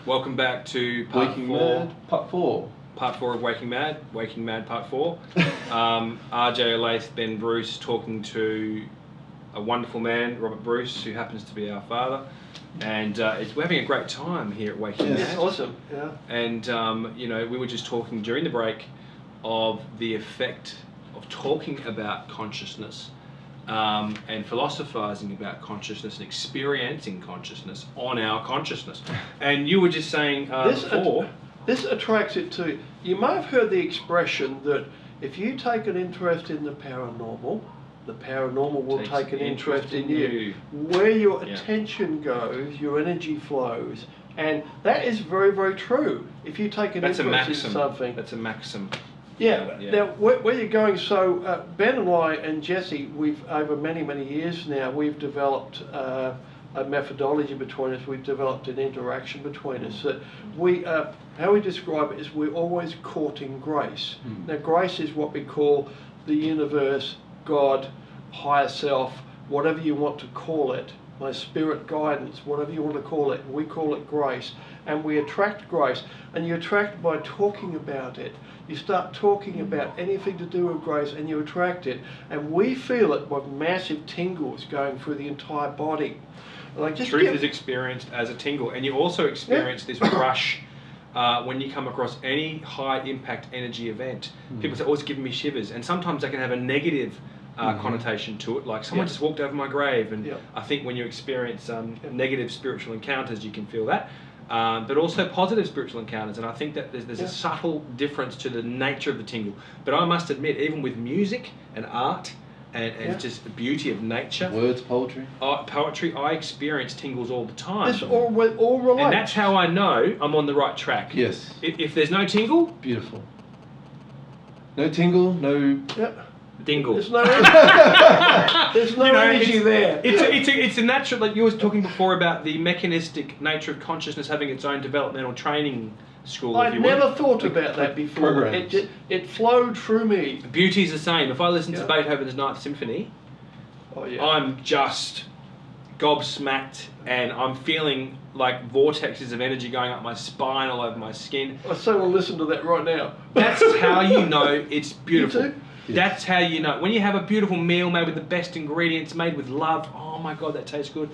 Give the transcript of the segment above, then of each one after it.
Welcome back to part Waking four. Mad, part 4. Part 4 of Waking Mad. Waking Mad part 4. RJ Olathe, Ben Bruce, talking to a wonderful man, Robert Bruce, who happens to be our father. And we're having a great time here at Waking Mad. It's awesome, yeah. And, you know, we were just talking during the break of the effect of talking about consciousness and philosophizing about consciousness and experiencing consciousness on our consciousness. And you were just saying before... This attracts it to you. You may have heard the expression that if you take an interest in the paranormal will take an interest in you. Where your attention goes, your energy flows. And that is very, very true. If you take an interest in something... That's a maxim. Yeah. Now, where you're going, so Ben and I and Jesse, we've, over many, many years now, we've developed a methodology between us. We've developed an interaction between us. That we, how we describe it is we're always courting grace. Now, grace is what we call the universe, God, higher self, whatever you want to call it, my spirit guidance, whatever you want to call it. We call it grace. And we attract grace. And you attract by talking about it. You start talking about anything to do with grace and you attract it. And we feel it with massive tingles going through the entire body. Like Truth is experienced as a tingle. And you also experience this rush when you come across any high impact energy event. People say, oh, it's giving me shivers. And sometimes they can have a negative connotation to it, like someone just walked over my grave. And I think when you experience negative spiritual encounters, you can feel that. But also positive spiritual encounters, and I think that there's a subtle difference to the nature of the tingle. But I must admit, even with music and art and just the beauty of nature, words, poetry, I experience tingles all the time. It's all relates. And that's how I know I'm on the right track. Yes. If there's no tingle, beautiful. No tingle, no. Dingle. There's no energy there. It's a natural, like you were talking before about the mechanistic nature of consciousness having its own developmental training school. I'd never thought about that before. It flowed through me. Beauty's the same. If I listen to Beethoven's Ninth Symphony, I'm just gobsmacked and I'm feeling like vortexes of energy going up my spine, all over my skin. I so want to listen to that right now. That's how you know it's beautiful. You too? That's how you know. When you have a beautiful meal made with the best ingredients, made with love, oh my God, that tastes good.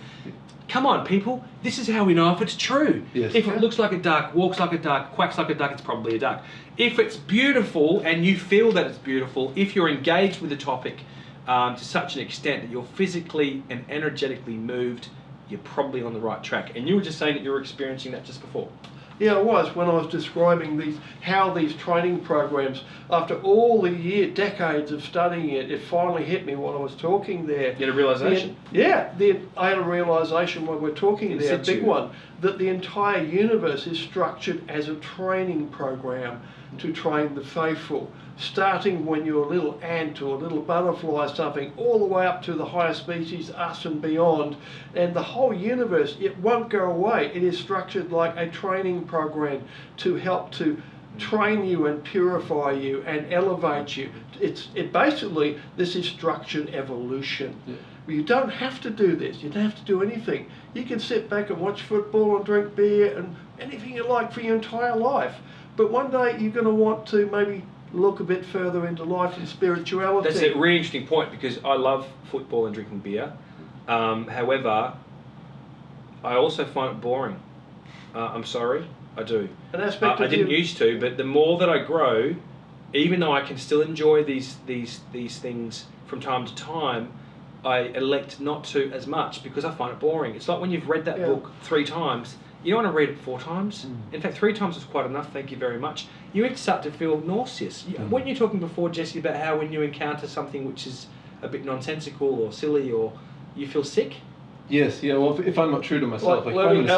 Come on, people. This is how we know if it's true. Yes. If it looks like a duck, walks like a duck, quacks like a duck, it's probably a duck. If it's beautiful and you feel that it's beautiful, if you're engaged with the topic to such an extent that you're physically and energetically moved, you're probably on the right track. And you were just saying that you were experiencing that just before. Yeah, I was, when I was describing how these training programs, after all the decades of studying it, it finally hit me while I was talking there. You had a realisation? I had a realisation when we're talking there, a big one, that the entire universe is structured as a training program to train the faithful, starting when you're a little ant or a little butterfly or something, all the way up to the higher species, us and beyond. And the whole universe, it won't go away. It is structured like a training program to help to train you and purify you and elevate you. Basically, this is structured evolution. You don't have to do this. You don't have to do anything. You can sit back and watch football and drink beer and anything you like for your entire life. But one day you're going to want to maybe look a bit further into life and spirituality. That's a really interesting point because I love football and drinking beer. However, I also find it boring. I'm sorry, I do. An aspect I didn't used to, but the more that I grow, even though I can still enjoy these things from time to time, I elect not to as much because I find it boring. It's like when you've read that book 3 times, you don't want to read it 4 times. In fact, 3 times is quite enough, thank you very much. You start to feel nauseous. Weren't you talking before, Jesse, about how when you encounter something which is a bit nonsensical or silly, or you feel sick? Yes, yeah, well, if I'm not true to myself, like if I'm in a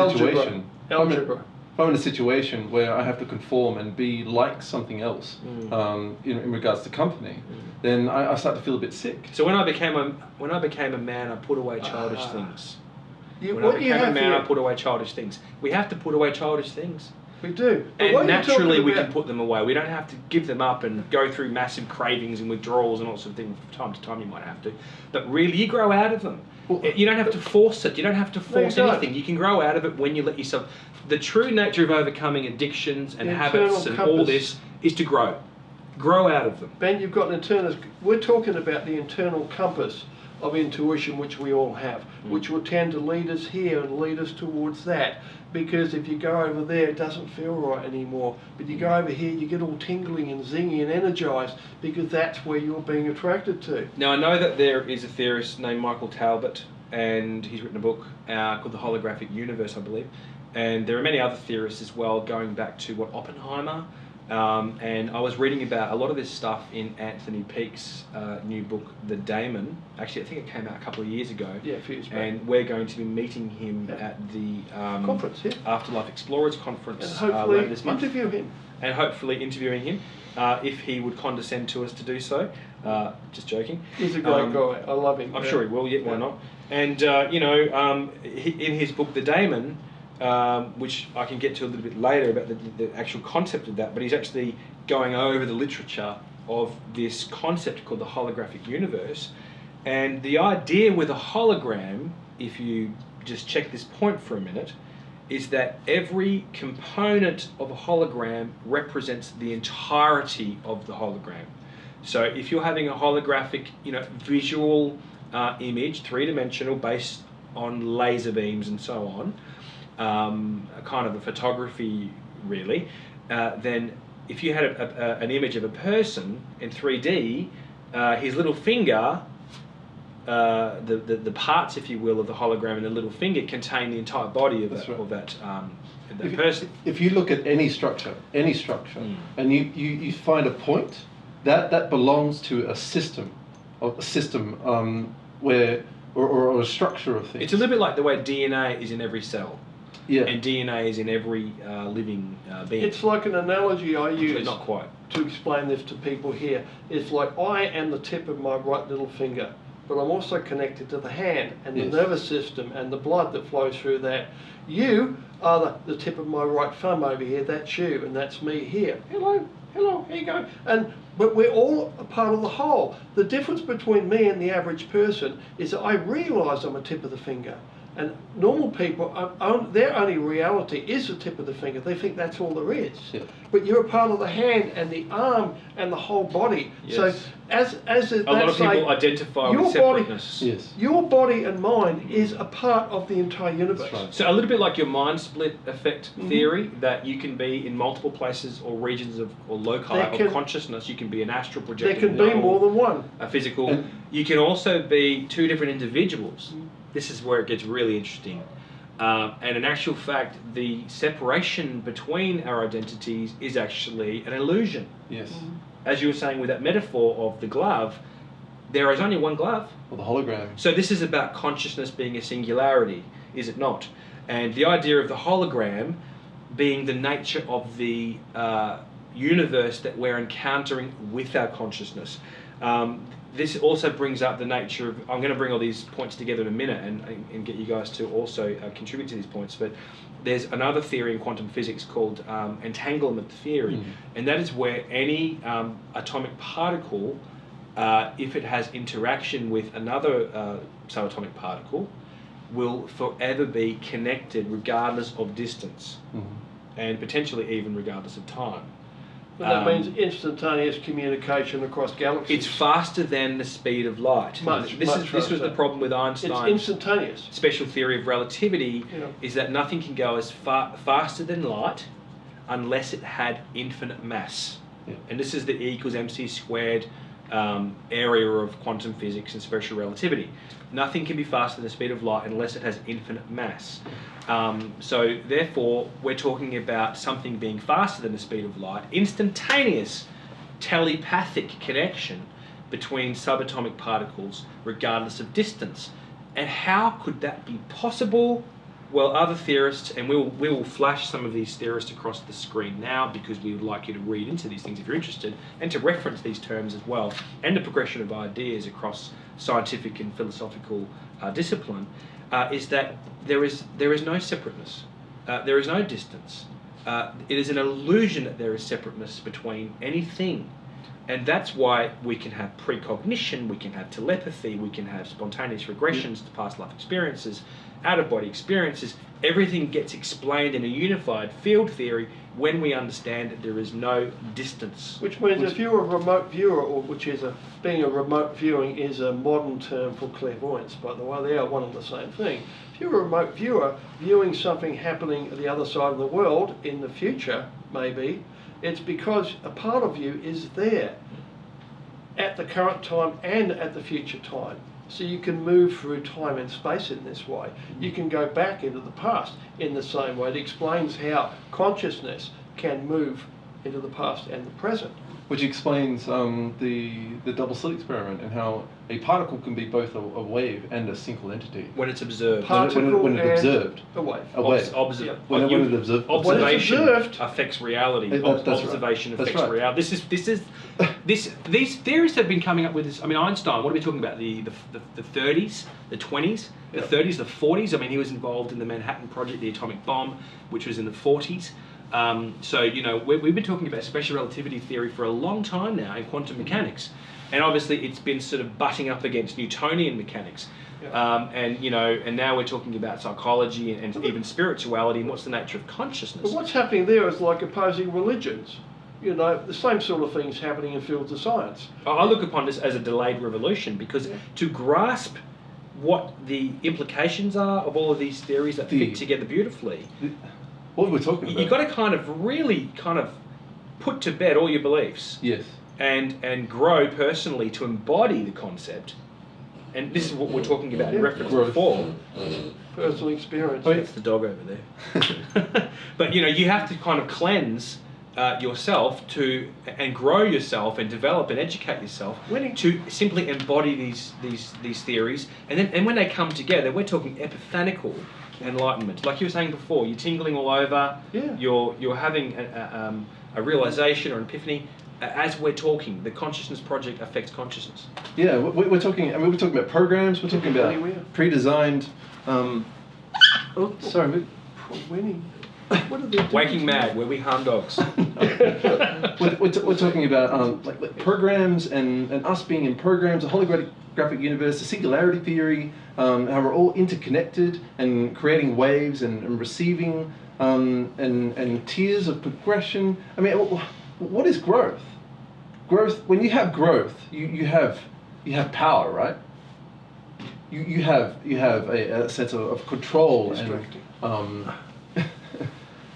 algebra. If I'm in a situation where I have to conform and be like something else in regards to company, then I start to feel a bit sick. So when I became a man, I put away childish things. When I became a man, I put away childish things. We have to put away childish things. We do. And naturally we can put them away. We don't have to give them up and go through massive cravings and withdrawals and all sorts of things. From time to time you might have to. But really you grow out of them. You don't have to force it. You don't have to force don't. anything. You can grow out of it when you let yourself. The true nature of overcoming addictions and habits and all this is to grow. Grow out of them. Ben, you've got an internal. We're talking about the internal compass of intuition, which we all have, which will tend to lead us here and lead us towards that. Because if you go over there, it doesn't feel right anymore. But you go over here, you get all tingling and zingy and energized, because that's where you're being attracted to. Now, I know that there is a theorist named Michael Talbot, and he's written a book called The Holographic Universe, I believe. And there are many other theorists as well, going back to Oppenheimer. And I was reading about a lot of this stuff in Anthony Peake's new book, The Daemon. Actually, I think it came out a couple of years ago. Yeah, a few years back. And we're going to be meeting him at the conference, Afterlife Explorers Conference and hopefully later this month. interview him. And hopefully interviewing him, if he would condescend to us to do so. Just joking. He's a great guy. I love him. I'm sure he will, why not? And, in his book, The Daemon, which I can get to a little bit later about the actual concept of that, but he's actually going over the literature of this concept called the holographic universe. And the idea with a hologram, if you just check this point for a minute, is that every component of a hologram represents the entirety of the hologram. So if you're having a holographic, visual image, three-dimensional, based on laser beams and so on, a kind of a photography really, then if you had an image of a person in 3D, his little finger, the parts, if you will, of the hologram and the little finger contain the entire body of that person. If you look at any structure, and you find a point, that belongs to a system, where or a structure of things. It's a little bit like the way DNA is in every cell. Yeah. And DNA is in every living being. It's like an analogy I use. Actually, not quite. To explain this to people here. It's like I am the tip of my right little finger, but I'm also connected to the hand and the nervous system and the blood that flows through that. You are the tip of my right thumb over here. That's you, and that's me here. Hello, here you go. But we're all a part of the whole. The difference between me and the average person is that I realise I'm a tip of the finger. And normal people, their only reality is the tip of the finger. They think that's all there is. Yeah. But you're a part of the hand and the arm and the whole body. Yes. So as a lot of people identify with separateness. Your body and mind is a part of the entire universe. That's right. So a little bit like your mind split effect theory, that you can be in multiple places or regions or loci of consciousness. You can be an astral projection. There can be more than one. A physical. You can also be two different individuals. This is where it gets really interesting. And in actual fact, the separation between our identities is actually an illusion. Yes. As you were saying with that metaphor of the glove, there is only one glove. Or the hologram. So this is about consciousness being a singularity, is it not? And the idea of the hologram being the nature of the universe that we're encountering with our consciousness. This also brings up the nature of, I'm going to bring all these points together in a minute and get you guys to also contribute to these points, but there's another theory in quantum physics called entanglement theory, and that is where any atomic particle, if it has interaction with another subatomic particle, will forever be connected regardless of distance, and potentially even regardless of time. But that means instantaneous communication across galaxies. It's faster than the speed of light. This was the problem with Einstein's It's instantaneous. special theory of relativity, is that nothing can go as faster than light unless it had infinite mass. Yeah. And this is the E equals mc squared area of quantum physics and special relativity. Nothing can be faster than the speed of light unless it has infinite mass. So therefore, we're talking about something being faster than the speed of light, instantaneous telepathic connection between subatomic particles regardless of distance. And how could that be possible? Well, other theorists, and we will flash some of these theorists across the screen now, because we would like you to read into these things if you're interested, and to reference these terms as well, and the progression of ideas across scientific and philosophical discipline, is that there is no separateness, there is no distance. It is an illusion that there is separateness between anything. And that's why we can have precognition, we can have telepathy, we can have spontaneous regressions to past life experiences, out-of-body experiences. Everything gets explained in a unified field theory when we understand that there is no distance. Which means if you're a remote viewer, or being a remote viewing is a modern term for clairvoyance, by the way, they are one and the same thing. If you're a remote viewer, viewing something happening at the other side of the world in the future, maybe, it's because a part of you is there at the current time and at the future time. So you can move through time and space in this way. You can go back into the past in the same way. It explains how consciousness can move into the past and the present. Which explains the double slit experiment and how a particle can be both a wave and a single entity. When it's observed. When it's observed. A wave. A wave. When it's observed. Observation affects reality. Observation affects reality. These theories have been coming up with this. I mean, Einstein, what are we talking about? The 30s, the 20s, the 30s, the 40s. I mean, he was involved in the Manhattan Project, the atomic bomb, which was in the 40s. So, you know, we've been talking about special relativity theory for a long time now in quantum mechanics. And obviously it's been sort of butting up against Newtonian mechanics. And, you know, and now we're talking about psychology and even spirituality and what's the nature of consciousness. But what's happening there is like opposing religions. You know, the same sort of things happening in fields of science. I look upon this as a delayed revolution because to grasp what the implications are of all of these theories that fit together beautifully... What we're talking about. You've got to kind of really put to bed all your beliefs. Yes. And grow personally to embody the concept. And this is what we're talking about in reference before. Personal experience. That's the dog over there. But you know, you have to kind of cleanse yourself and grow yourself and develop and educate yourself to simply embody these theories. And when they come together, we're talking epiphanical enlightenment. Like you were saying before, you're tingling all over. Yeah. You're having a realization or an epiphany. As we're talking, the consciousness project affects consciousness. Yeah, we're talking. I mean, we're talking about programs. We're talking about pre-designed. Sorry, Winnie. What are they doing? Waking Mad, where we harm dogs. we're talking about like programs and us being in programs, a holographic universe, the singularity theory, how we're all interconnected and creating waves and receiving and tiers of progression. I mean, what is growth? Growth. When you have growth, you have power, right? You have a sense of control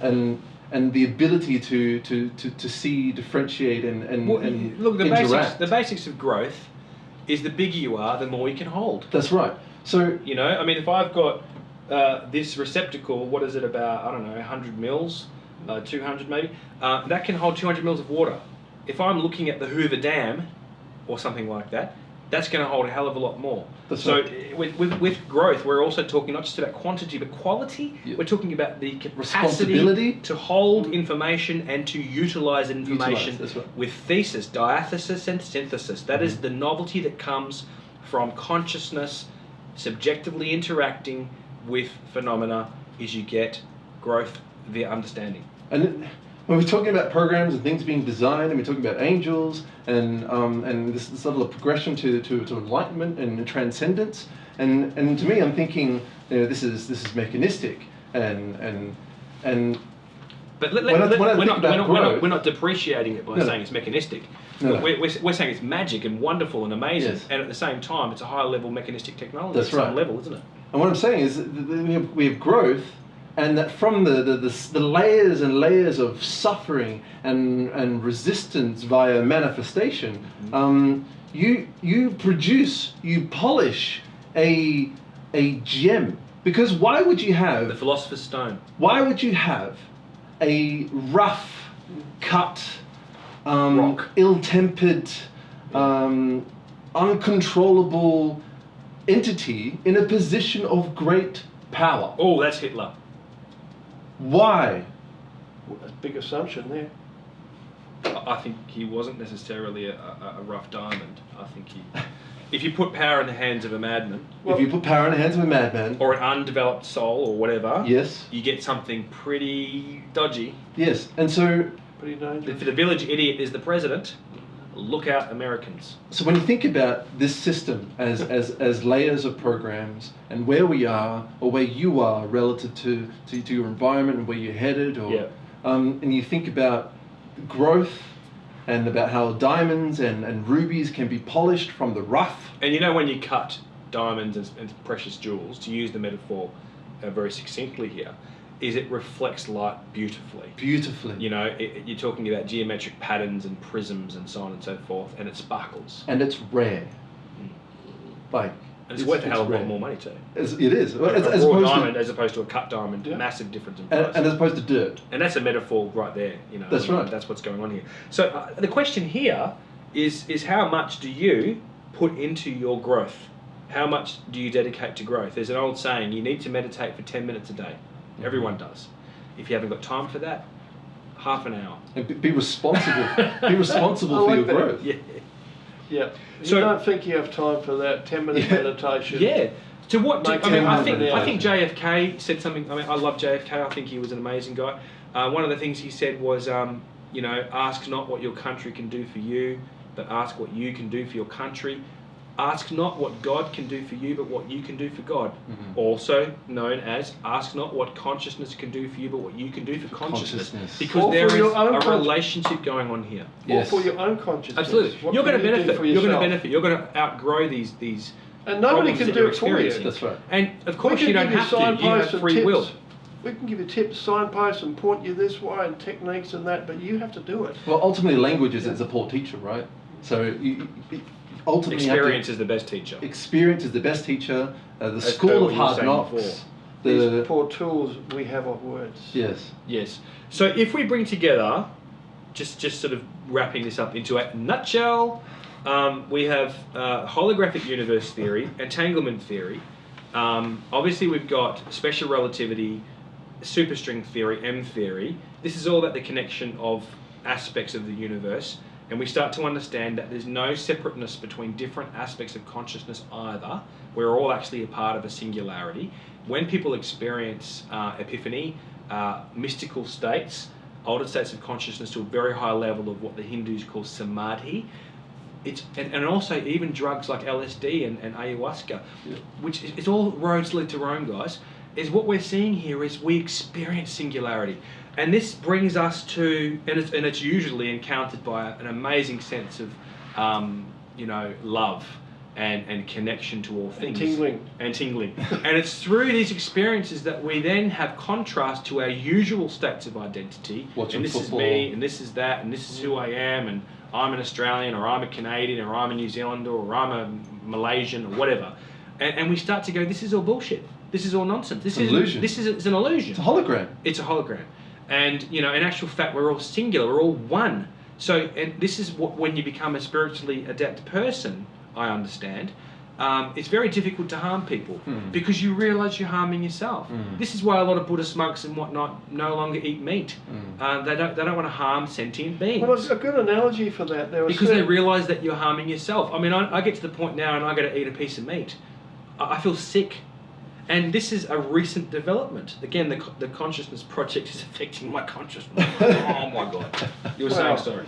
and the ability to see, differentiate, and look, interact. The basics of growth is the bigger you are, the more you can hold. That's right. So you know, I mean, if I've got this receptacle, what is it about? I don't know, 100 mils, 200 maybe. That can hold 200 mils of water. If I'm looking at the Hoover Dam or something like that, that's going to hold a hell of a lot more. That's right. With growth, we're also talking not just about quantity but quality. Yep. We're talking about the capacity to hold information and to utilize information with thesis, diathesis, and synthesis. That is the novelty that comes from consciousness subjectively interacting with phenomena. Is you get growth via understanding. And when we're talking about programs and things being designed, and we're talking about angels and this level of progression to enlightenment and transcendence, and to me, I'm thinking, you know, this is mechanistic and. But we're not depreciating it by saying it's mechanistic. No. We're saying it's magic and wonderful and amazing, yes. And at the same time, it's a higher level mechanistic technology. That's right. Some level, isn't it? And what I'm saying is that we have growth. And that from the layers and layers of suffering and resistance via manifestation, you polish a gem. Because why would you have... The Philosopher's Stone. Why would you have a rough, cut, rock, ill-tempered, uncontrollable entity in a position of great power? Oh, that's Hitler. Why? Well, that's a big assumption there. I think he wasn't necessarily a rough diamond. I think if you put power in the hands of a madman... if you put power in the hands of a madman... Or an undeveloped soul or whatever... Yes. You get something pretty dodgy. Yes, and so... Pretty dangerous. If the village idiot is the president, look out, Americans. So when you think about this system as layers of programs and where we are or where you are relative to your environment and where you're headed, or and you think about growth and about how diamonds and rubies can be polished from the rough. And you know, when you cut diamonds and precious jewels, to use the metaphor very succinctly here, is it reflects light beautifully. Beautifully. You know, you're talking about geometric patterns and prisms and so on and so forth, and it sparkles. And it's rare. Like, and it's worth a hell of a lot more money too. It is. A raw diamond as opposed to a cut diamond, massive difference in price. And as opposed to dirt. And that's a metaphor right there. You know, that's right. That's what's going on here. So the question here is how much do you put into your growth? How much do you dedicate to growth? There's an old saying, you need to meditate for 10 minutes a day. Everyone does. If you haven't got time for that, half an hour. And be responsible. Be responsible for your growth. Yeah. Yeah. So you don't think you have time for that 10-minute meditation? Yeah. To what? I think JFK said something. I mean, I love JFK. I think he was an amazing guy. One of the things he said was, you know, ask not what your country can do for you, but ask what you can do for your country. Ask not what God can do for you, but what you can do for God. Also known as, ask not what consciousness can do for you, but what you can do for consciousness. Because there is a relationship going on here. Or for your own consciousness. Absolutely. You're going to benefit. You're going to benefit. You're going to outgrow these and nobody can do it for you. That's right. And of course you don't have to. You have free will. We can give you tips, signposts, and point you this way, and techniques and that, but you have to do it. Well, ultimately, language is a poor teacher, right? So ultimately, experience is the best teacher. Experience is the best teacher. The school of hard knocks. These poor tools we have of words. Yes. Yes. So if we bring together, just sort of wrapping this up into a nutshell, we have holographic universe theory, entanglement theory. Obviously, we've got special relativity, superstring theory, M theory. This is all about the connection of aspects of the universe. And we start to understand that there's no separateness between different aspects of consciousness either. We're all actually a part of a singularity. When people experience epiphany, mystical states, altered states of consciousness to a very high level of what the Hindus call samadhi, and also even drugs like LSD and ayahuasca, which is all roads lead to Rome, guys, is what we're seeing here is we experience singularity. And this brings us to, and it's usually encountered by an amazing sense of, you know, love and connection to all things. And tingling. And it's through these experiences that we then have contrast to our usual states of identity. Watching this football. Is me, and this is that, and this is who I am, and I'm an Australian, or I'm a Canadian, or I'm a New Zealander, or I'm a Malaysian, or whatever. And we start to go, this is all bullshit. This is all nonsense. It's an illusion. It's an illusion. It's a hologram. It's a hologram. And, you know, in actual fact, we're all singular. We're all one. So, and this is what, when you become a spiritually adept person, I understand, it's very difficult to harm people because you realise you're harming yourself. This is why a lot of Buddhist monks and whatnot no longer eat meat. They don't want to harm sentient beings. Well, it's a good analogy for that. Because they realise that you're harming yourself. I mean, I get to the point now and I got to eat a piece of meat. I feel sick. And this is a recent development. Again, the consciousness project is affecting my consciousness. Oh my God. You were saying, sorry.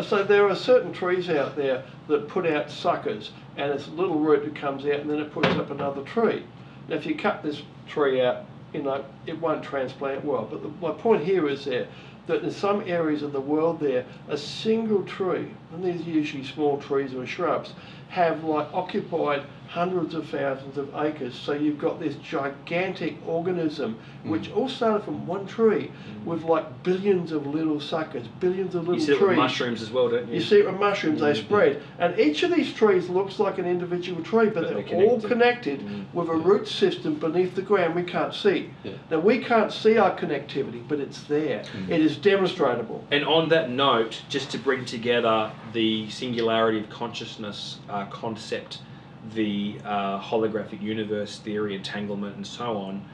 So there are certain trees out there that put out suckers, and it's a little root that comes out and then it puts up another tree. Now if you cut this tree out, you know, it won't transplant well. But my point here is that in some areas of the world there, a single tree, and these are usually small trees or shrubs, have like occupied hundreds of thousands of acres. So you've got this gigantic organism which all started from one tree with like billions of little suckers, billions of little trees. You see it with mushrooms as well, don't you? You see it with mushrooms, they spread. And each of these trees looks like an individual tree, but they're all connected with a root system beneath the ground we can't see. Now we can't see our connectivity, but it's there. It is demonstrable. And on that note, just to bring together the singularity of consciousness concept, the holographic universe theory, entanglement, and so on,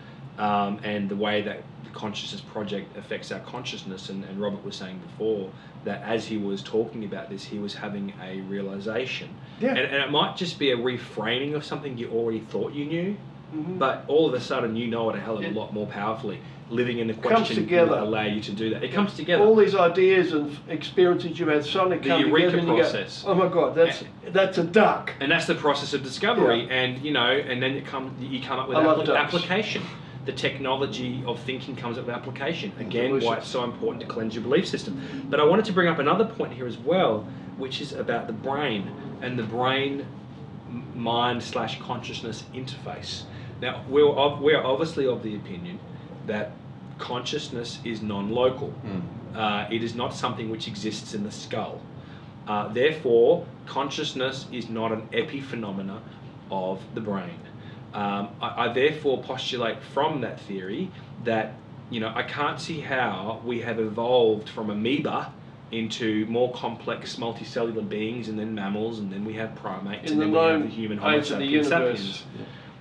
and the way that the consciousness project affects our consciousness. And Robert was saying before that as he was talking about this, he was having a realization. And it might just be a reframing of something you already thought you knew. but all of a sudden you know it a hell of a lot more powerfully. Living in the Comes question together. will allow you to do that. It comes together. All these ideas and experiences you've had suddenly come eureka together, and process. you go, "Oh my God, that's a duck." And that's the process of discovery, and you know, and then you come up with application. The technology of thinking comes up with application. Again, why it's so important to cleanse your belief system. But I wanted to bring up another point here as well, which is about the brain and the brain-mind/consciousness interface. Now, we're obviously of the opinion that consciousness is non-local. It is not something which exists in the skull. Therefore, consciousness is not an epiphenomena of the brain. I therefore postulate from that theory that, you know, I can't see how we have evolved from amoeba into more complex multicellular beings, and then mammals, and then we have primates, and then we have the human Homo sapiens sapiens.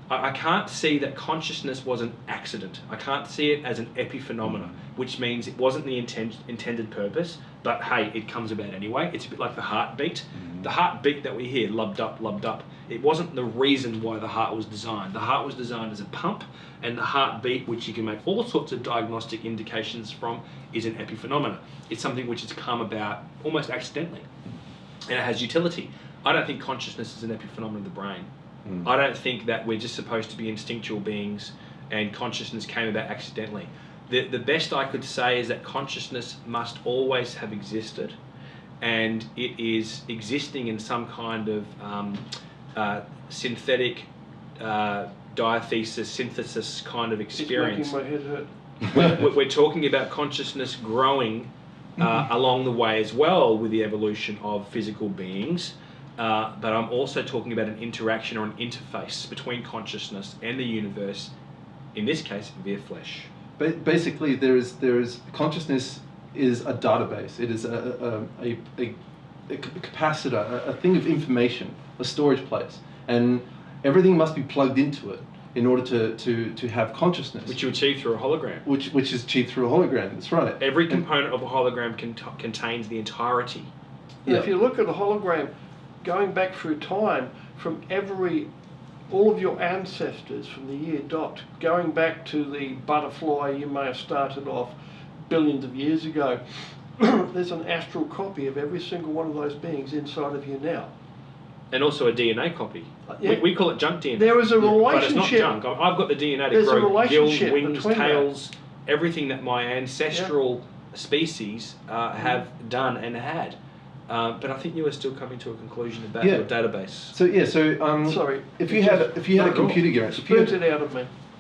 I can't see that consciousness was an accident. I can't see it as an epiphenomena, which means it wasn't the intended purpose, but hey, it comes about anyway. It's a bit like the heartbeat. The heartbeat that we hear, lubbed up, it wasn't the reason why the heart was designed. The heart was designed as a pump, and the heartbeat, which you can make all sorts of diagnostic indications from, is an epiphenomena. It's something which has come about almost accidentally, and it has utility. I don't think consciousness is an epiphenomenon of the brain. I don't think that we're just supposed to be instinctual beings and consciousness came about accidentally. The best I could say is that consciousness must always have existed, and it is existing in some kind of synthetic synthesis kind of experience. It's making my head hurt. We're talking about consciousness growing along the way as well with the evolution of physical beings. But I'm also talking about an interaction or an interface between consciousness and the universe, in this case via flesh. Basically, there is consciousness is a database. It is a capacitor, a thing of information, a storage place, and everything must be plugged into it in order to have consciousness. Which you achieve through a hologram. Which is achieved through a hologram. That's right. Every component of a hologram contains the entirety. Yeah. If you look at a hologram, going back through time, from all of your ancestors from the year dot, going back to the butterfly you may have started off billions of years ago, there's an astral copy of every single one of those beings inside of you now. And also a DNA copy. We call it junk DNA. There is a relationship. But it's not junk. I've got the DNA to grow gills, wings, tails, everything that my ancestral species have done and had. But I think you were still coming to a conclusion about your database. Sorry. If you had a computer game,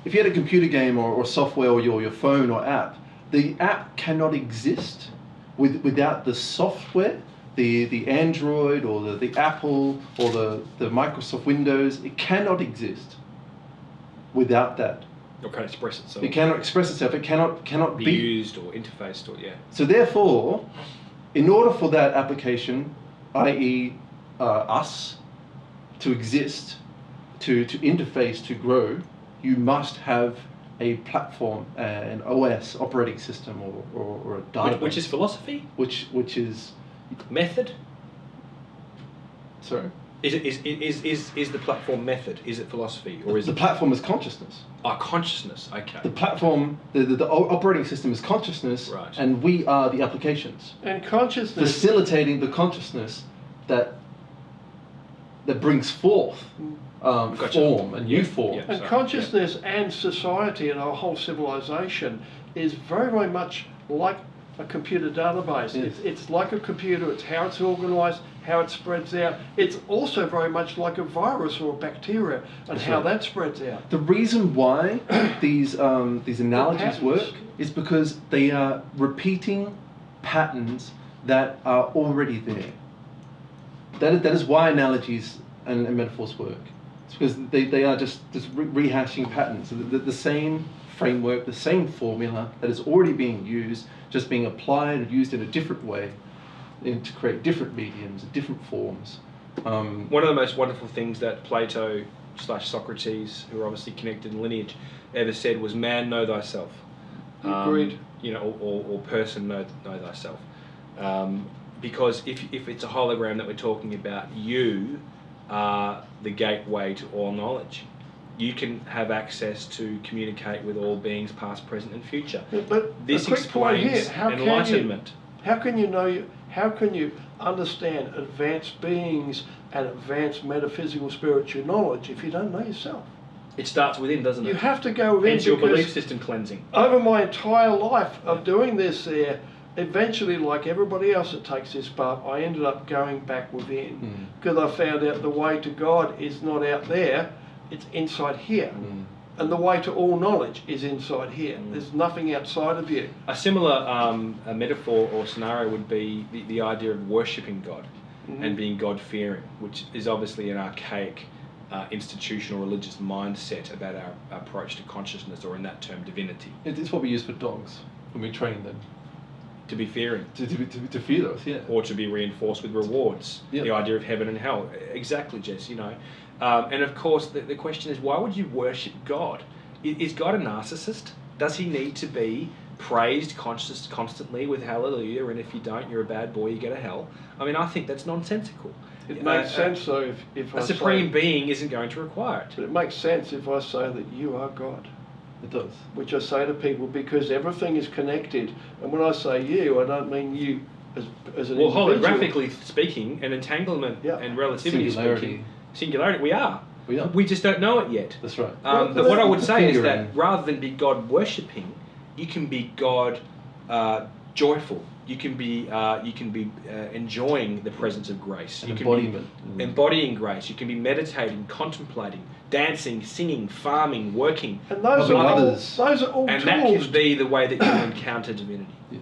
if you had a computer game or software or your phone or app, the app cannot exist without the software, the Android or the Apple or the Microsoft Windows. It cannot exist without that. It can't express itself. It cannot express itself. It cannot be used or interfaced or So therefore, in order for that application, i.e. us, to exist, to interface, to grow, you must have a platform, an OS, operating system, or a database. Which is philosophy? Which is... Method? Sorry? Is the platform method? Is it philosophy? Or is the platform is consciousness. Consciousness, okay. The platform, the operating system is consciousness, right. And we are the applications. And consciousness... Facilitating the consciousness that brings forth form, a new form. And consciousness and society and our whole civilization is very, very much like a computer database. Yes. It's like a computer. It's how it's organised, how it spreads out. It's also very much like a virus or a bacteria and how that spreads out. The reason why these analogies work is because they are repeating patterns that are already there. That is why analogies and metaphors work. It's because they are just rehashing patterns. The same framework, the same formula that is already being used, just being applied and used in a different way to create different mediums, different forms. One of the most wonderful things that Plato / Socrates, who are obviously connected in lineage, ever said was, "Man, know thyself." Agreed. Or person, know thyself. Because if it's a hologram that we're talking about, you are the gateway to all knowledge. you can have access to communicate with all beings, past, present, and future. Yeah, but this a quick point here, explains enlightenment. How can you understand advanced beings and advanced metaphysical spiritual knowledge if you don't know yourself? It starts within, doesn't it? You have to go within. Hence your belief system cleansing. Over my entire life of doing this there, eventually, like everybody else that takes this path, I ended up going back within because I found out the way to God is not out there, it's inside here. And the way to all knowledge is inside here. There's nothing outside of you. A similar a metaphor or scenario would be the idea of worshipping God and being God-fearing, which is obviously an archaic institutional religious mindset about our approach to consciousness, or in that term, divinity. It's what we use for dogs when we train them. To be fearing. To fear those, yeah. Or to be reinforced with rewards. Yep. The idea of heaven and hell. Exactly, Jess, you know. And of course, the question is, why would you worship God? Is God a narcissist? Does he need to be praised constantly with hallelujah, and if you don't, you're a bad boy, you go to hell? I mean, I think that's nonsensical. It makes sense, though, if a supreme being isn't going to require it. But it makes sense if I say that you are God. It does. Which I say to people because everything is connected. And when I say you, I don't mean you as an individual. Holographically speaking, and entanglement and relativity speaking, singularity, we are. We just don't know it yet. That's right. But what I would say is that rather than be God worshipping, you can be God joyful. You can be enjoying the presence of grace. You can be embodying grace. You can be meditating, contemplating, dancing, singing, farming, working. And those are all tools. And that can be the way that you encounter divinity. Yes.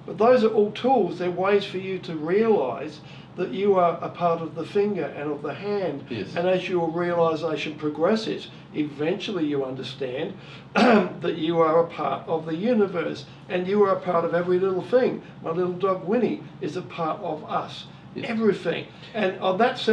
But those are all tools. They're ways for you to realise that you are a part of the finger and of the hand. Yes. And as your realisation progresses, eventually you understand that you are a part of the universe and you are a part of every little thing. My little dog Winnie is a part of us. Yes. Everything. And on that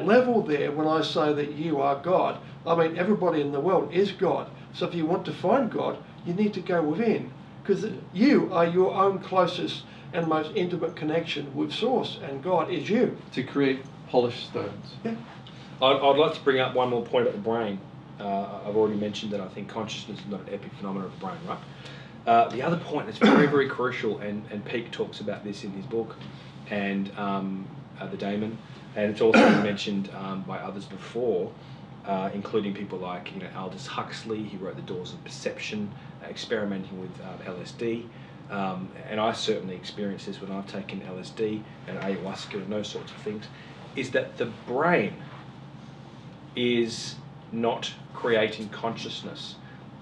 level there, when I say that you are God, I mean everybody in the world is God. So if you want to find God, you need to go within, because you are your own closest and most intimate connection with Source, and God is you. To create polished stones. Yeah. I'd like to bring up one more point about the brain. I've already mentioned that I think consciousness is not an epiphenomenon of the brain, right? The other point that's very, very crucial, and Peake talks about this in his book, and the Daemon, and it's also been mentioned by others before, including people like Aldous Huxley. He wrote The Doors of Perception, experimenting with LSD. And I certainly experience this when I've taken LSD and ayahuasca and those sorts of things, is that the brain is not creating consciousness.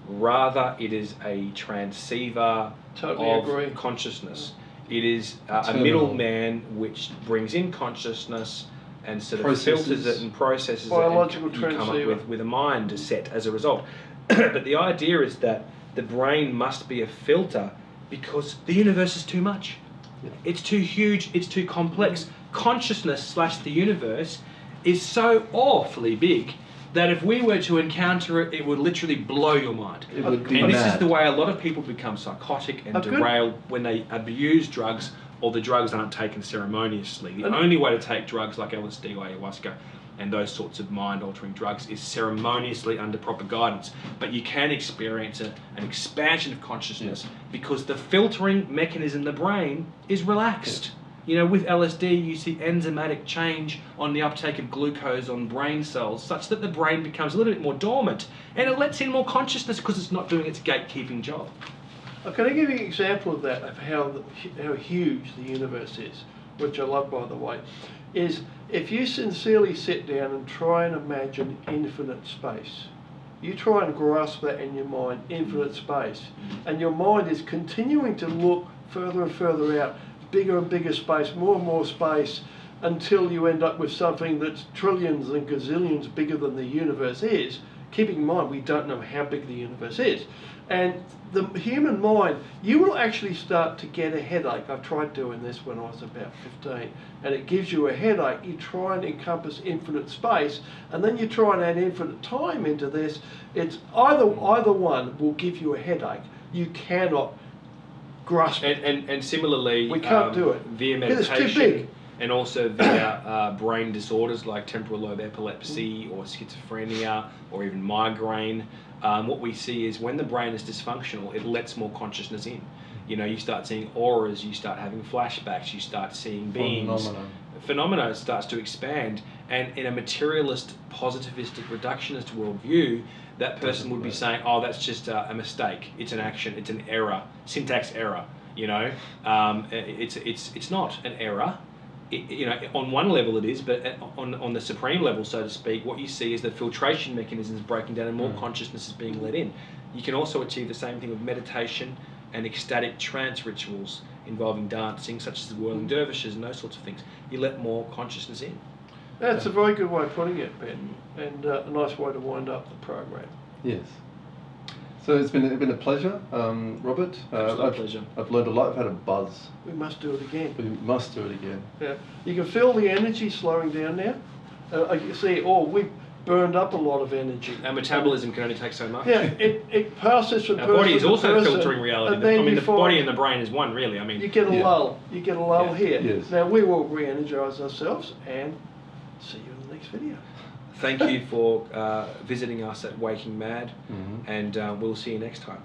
Rather, it is a transceiver of consciousness. It is a middleman which brings in consciousness and sort of filters it and processes biological it, and you come up with a mind set as a result. But the idea is that the brain must be a filter, because the universe is too much. Yeah. It's too huge, it's too complex. Consciousness / the universe is so awfully big that if we were to encounter it, it would literally blow your mind. It would be and mad. This is the way a lot of people become psychotic and derailed when they abuse drugs, or the drugs aren't taken ceremoniously. The only way to take drugs like LSD or ayahuasca and those sorts of mind-altering drugs is ceremoniously under proper guidance. But you can experience an expansion of consciousness because the filtering mechanism in the brain is relaxed. You know, with LSD, you see enzymatic change on the uptake of glucose on brain cells, such that the brain becomes a little bit more dormant, and it lets in more consciousness because it's not doing its gatekeeping job. Can I give you an example of that, of how huge the universe is, which I love, by the way, is if you sincerely sit down and try and imagine infinite space, you try and grasp that in your mind, infinite space, and your mind is continuing to look further and further out, bigger and bigger space, more and more space, until you end up with something that's trillions and gazillions bigger than the universe is. Keeping in mind, we don't know how big the universe is. And the human mind, you will actually start to get a headache. I've tried doing this when I was about 15, and it gives you a headache. You try and encompass infinite space, and then you try and add infinite time into this. It's either one will give you a headache. You cannot grasp it. And similarly, we can't do it. Via meditation, it's too big. and also via brain disorders like temporal lobe epilepsy or schizophrenia or even migraine. What we see is when the brain is dysfunctional, it lets more consciousness in. You know, you start seeing auras, you start having flashbacks, you start seeing beings. Phenomena starts to expand, and in a materialist, positivistic, reductionist worldview, that person would be saying, "Oh, that's just a mistake. It's an action. It's an error, syntax error." You know, it's not an error. You know, on one level it is, but on the supreme level, so to speak, what you see is the filtration mechanisms breaking down and more consciousness is being let in. You can also achieve the same thing with meditation and ecstatic trance rituals involving dancing, such as the whirling dervishes and those sorts of things. You let more consciousness in. That's a very good way of putting it, Ben, and a nice way to wind up the program. Yes. So it's been a pleasure, Robert. Pleasure. I've learned a lot. I've had a buzz. We must do it again. We must do it again. Yeah. You can feel the energy slowing down now. You see, we burned up a lot of energy. Our metabolism can only take so much. Yeah, it passes from our person body is to also person, filtering reality. and then I mean, the body and the brain is one, really. I mean, you get a lull. You get a lull here. Yes. Now we will re-energise ourselves and see you in the next video. Thank you for visiting us at Waking Mad, and we'll see you next time.